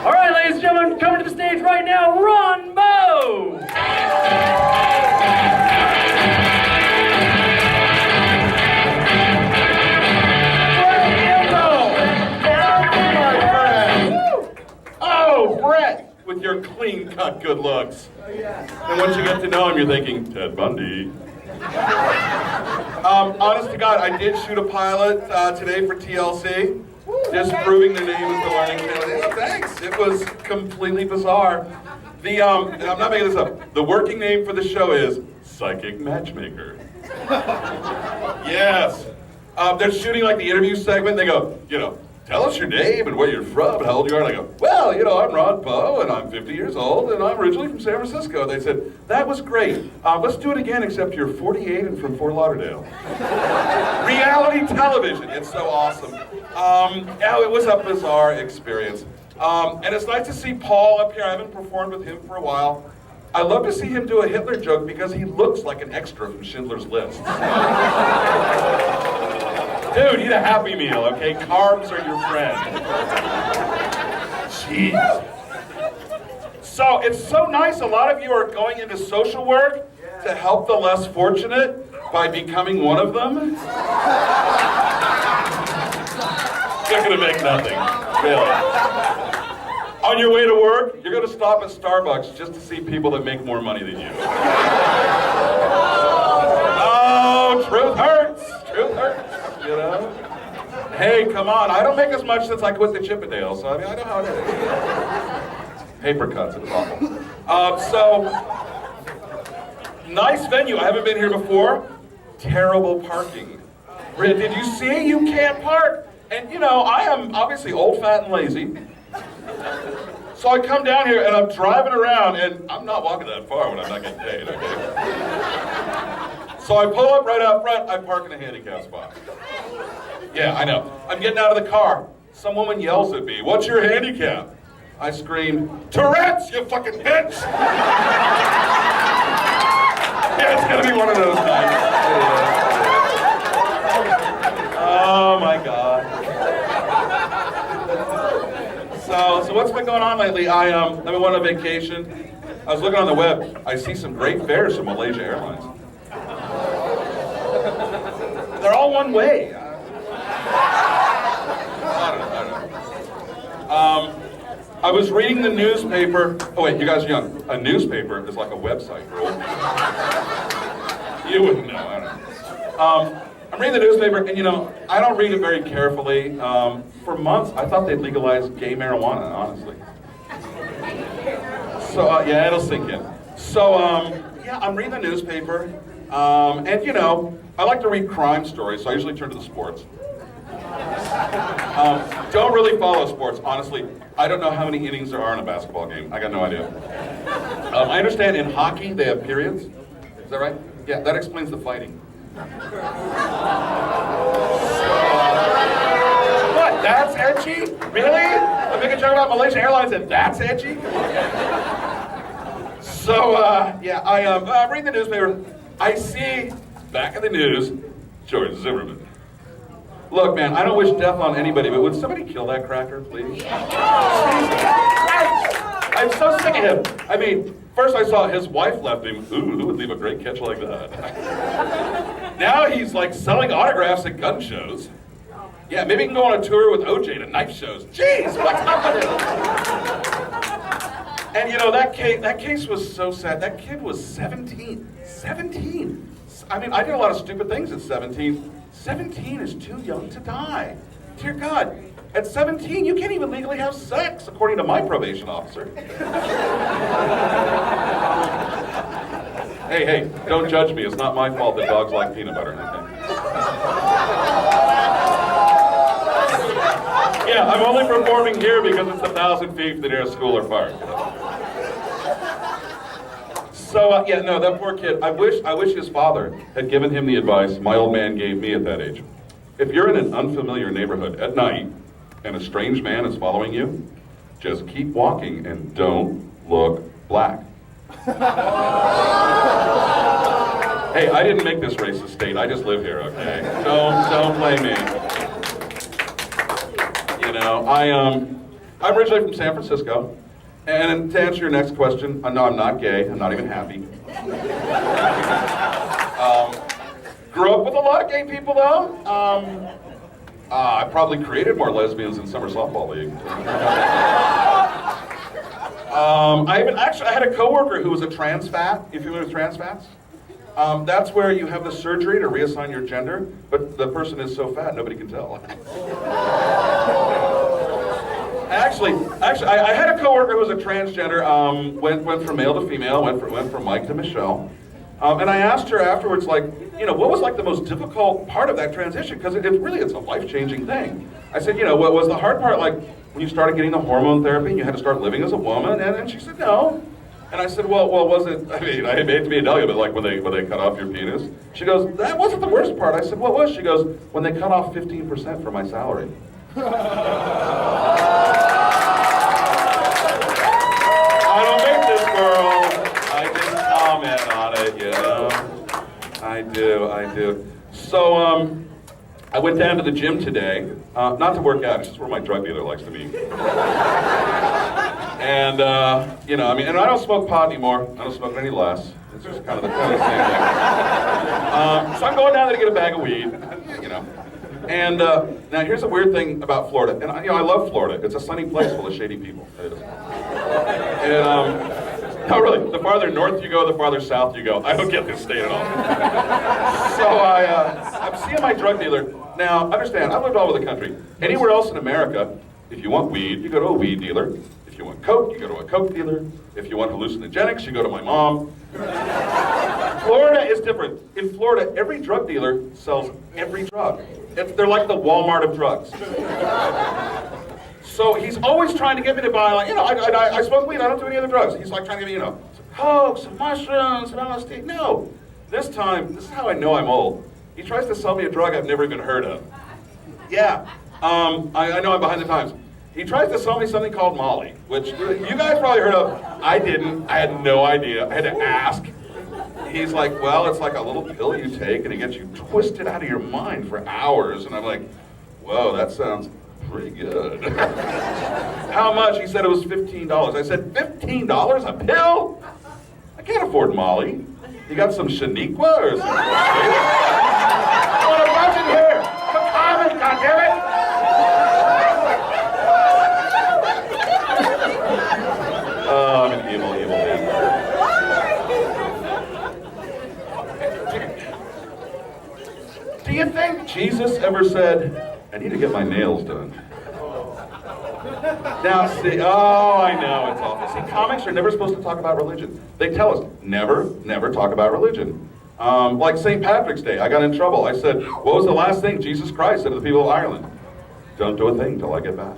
All right, ladies and gentlemen, coming to the stage right now, Ron Beau. Oh, Brett, with your clean-cut good looks. And once you get to know him, you're thinking, Ted Bundy. Honest to God, I did shoot a pilot today for TLC, disproving the name as the learning channel. Yeah, thanks. It was completely bizarre. And I'm not making this up. The working name for the show is Psychic Matchmaker. Yes. They're shooting like the interview segment. They go, tell us your name and where you're from and how old you are. And I go, well, I'm Ron Beau and I'm 50 years old and I'm originally from San Francisco. And they said, that was great. Let's do it again, except you're 48 and from Fort Lauderdale. Reality television. It's so awesome. It was a bizarre experience. And it's nice to see Paul up here. I haven't performed with him for a while. I love to see him do a Hitler joke because he looks like an extra from Schindler's List. Dude, eat a Happy Meal, okay? Carbs are your friend. Jeez. So it's so nice. A lot of you are going into social work to help the less fortunate by becoming one of them. You're gonna make nothing, really. On your way to work, you're gonna stop at Starbucks just to see people that make more money than you. Oh, truth hurts. Truth hurts. Hey, come on, I don't make as much since I quit the Chippendales, so I know how it is. Paper cuts, it was awful. So, nice venue, I haven't been here before. Terrible parking. Did you see? You can't park. And I am obviously old, fat, and lazy. So I come down here and I'm driving around and I'm not walking that far when I'm not getting paid, okay? So I pull up right out front, I park in a handicap spot. Yeah, I know. I'm getting out of the car. Some woman yells at me, what's your handicap? I scream, Tourette's, you fucking bitch! Yeah, it's gonna be one of those nights. Oh my God. So what's been going on lately? I've been on a vacation. I was looking on the web. I see some great fares from Malaysia Airlines. They're all one way. I don't know. I was reading the newspaper. Oh wait, you guys are young. A newspaper is like a website for old people. You wouldn't know, I don't know. I'm reading the newspaper and I don't read it very carefully. For months, I thought they'd legalize gay marijuana, honestly. So yeah, it'll sink in. So yeah, I'm reading the newspaper. And I like to read crime stories, so I usually turn to the sports. Don't really follow sports, honestly. I don't know how many innings there are in a basketball game. I got no idea. I understand in hockey they have periods. Is that right? Yeah, that explains the fighting. What? That's edgy? Really? I'm making a joke about Malaysia Airlines and that's edgy? So, yeah, I read the newspaper. I see, back in the news, George Zimmerman. Look, man, I don't wish death on anybody, but would somebody kill that cracker, please? I'm so sick of him. I mean, first I saw his wife left him. Ooh, who would leave a great catch like that? Now he's like selling autographs at gun shows. Yeah, maybe he can go on a tour with OJ to knife shows. Jeez, what's up with him? And that case was so sad. That kid was 17. 17. I mean, I did a lot of stupid things at 17. 17 is too young to die. Dear God, at 17, you can't even legally have sex, according to my probation officer. Hey, don't judge me. It's not my fault that dogs like peanut butter. Okay? Yeah, I'm only performing here because it's 1,000 feet from the nearest school or park. So, yeah, no, that poor kid, I wish his father had given him the advice my old man gave me at that age. If you're in an unfamiliar neighborhood at night and a strange man is following you, just keep walking and don't look black. Hey, I didn't make this racist state, I just live here, okay? Don't blame me. I'm originally from San Francisco. And to answer your next question, no, I'm not gay. I'm not even happy. Grew up with a lot of gay people, though. I probably created more lesbians in summer softball league. I had a coworker who was a trans fat. You familiar with trans fats? That's where you have the surgery to reassign your gender, but the person is so fat nobody can tell. Actually, I had a coworker who was a transgender. Went from male to female. Went from Mike to Michelle. And I asked her afterwards, like, what was like the most difficult part of that transition? Because it's a life-changing thing. I said, what was the hard part? Like when you started getting the hormone therapy and you had to start living as a woman? And she said, no. And I said, well, was it? I mean, I hate to be a delicate, but like when they cut off your penis. She goes, that wasn't the worst part. I said, what was? She goes, when they cut off 15% from my salary. I don't make this, girl. I just comment on it, I do. So, I went down to the gym today, not to work out, it's just where my drug dealer likes to be. And, and I don't smoke pot anymore. I don't smoke any less. It's just kind of the same thing. So I'm going down there to get a bag of weed, And now here's a weird thing about Florida. And I love Florida. It's a sunny place full of shady people. It is. And, no, really, the farther north you go, the farther south you go. I don't get this state at all. So I'm seeing my drug dealer. Now, understand, I've lived all over the country. Anywhere else in America, if you want weed, you go to a weed dealer. If you want coke, you go to a coke dealer. If you want hallucinogenics, you go to my mom. Florida is different. In Florida, every drug dealer sells every drug. They're like the Walmart of drugs. So he's always trying to get me to buy, like, I smoke weed, I don't do any other drugs. He's like trying to get me, some coke, some mushrooms, some LSD. No. This time, this is how I know I'm old. He tries to sell me a drug I've never even heard of. Yeah, I know I'm behind the times. He tries to sell me something called Molly, which you guys probably heard of. I didn't. I had no idea. I had to ask. He's like, well, it's like a little pill you take and it gets you twisted out of your mind for hours. And I'm like, whoa, that sounds pretty good. How much? He said it was $15. I said, $15 a pill? I can't afford Molly. You got some Shaniqua or something? I want a bunch in here. Come on, goddammit. Oh, I'm an evil man. Do you think Jesus ever said, I need to get my nails done? Now, see, I know, it's awful. See, comics are never supposed to talk about religion. They tell us, never talk about religion. Like St. Patrick's Day, I got in trouble. I said, what was the last thing Jesus Christ said to the people of Ireland? Don't do a thing till I get back.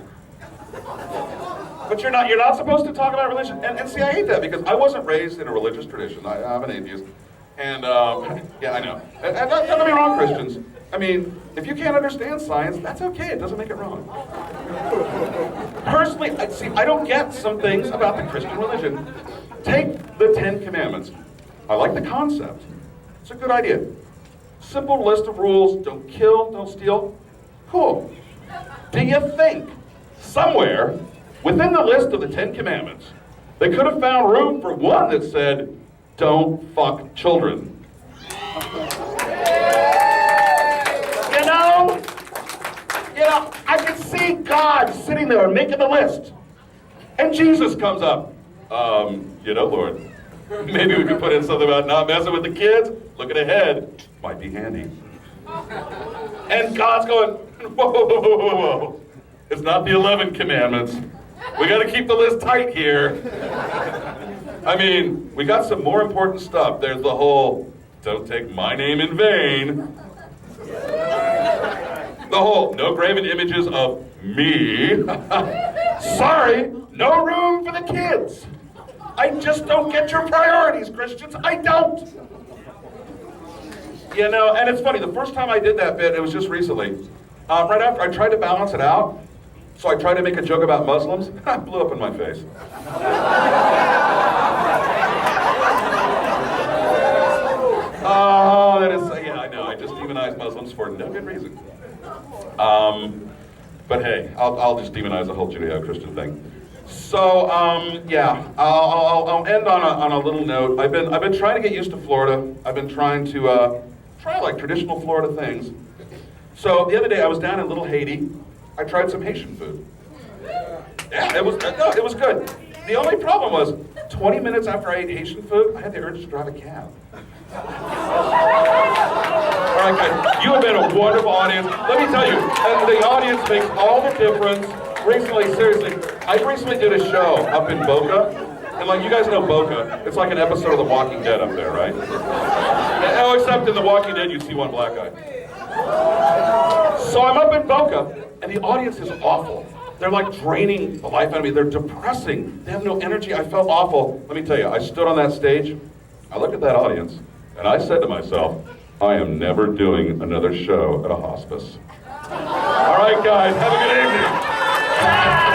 But you're not supposed to talk about religion. And see, I hate that because I wasn't raised in a religious tradition. I'm an atheist. And, yeah, I know. And don't get me wrong, Christians. I mean, if you can't understand science, that's okay. It doesn't make it wrong. Personally, I don't get some things about the Christian religion. Take the 10 Commandments. I like the concept. It's a good idea. Simple list of rules. Don't kill, don't steal. Cool. Do you think somewhere within the list of the 10 Commandments, they could have found room for one that said, don't fuck children? I can see God sitting there making the list. And Jesus comes up. Lord, maybe we could put in something about not messing with the kids. Looking ahead. Might be handy. And God's going, whoa. It's not the 11 commandments. We got to keep the list tight here. I mean, we got some more important stuff. There's the whole, don't take my name in vain. The whole, no graven images of me. Sorry, no room for the kids. I just don't get your priorities, Christians. I don't. And it's funny, the first time I did that bit, it was just recently. Right after I tried to balance it out, so I tried to make a joke about Muslims, I blew up in my face. Oh, that is, yeah, I know, I just demonized Muslims for no good reason. But hey, I'll just demonize the whole Judeo-Christian thing. So yeah, I'll end on a little note. I've been trying to get used to Florida. I've been trying to try like traditional Florida things. So the other day I was down in Little Haiti. I tried some Haitian food. Yeah, it was good. The only problem was 20 minutes after I ate Haitian food, I had the urge to drive a cab. All right, guys, you have been a wonderful audience. Let me tell you, and the audience makes all the difference. Recently, seriously, I recently did a show up in Boca, and like you guys know Boca, it's like an episode of The Walking Dead up there, right? Oh, except in The Walking Dead, you see one black guy. So I'm up in Boca, and the audience is awful. They're like draining the life out of me. They're depressing. They have no energy. I felt awful. Let me tell you, I stood on that stage, I looked at that audience, and I said to myself, I am never doing another show at a hospice. All right, guys, have a good evening.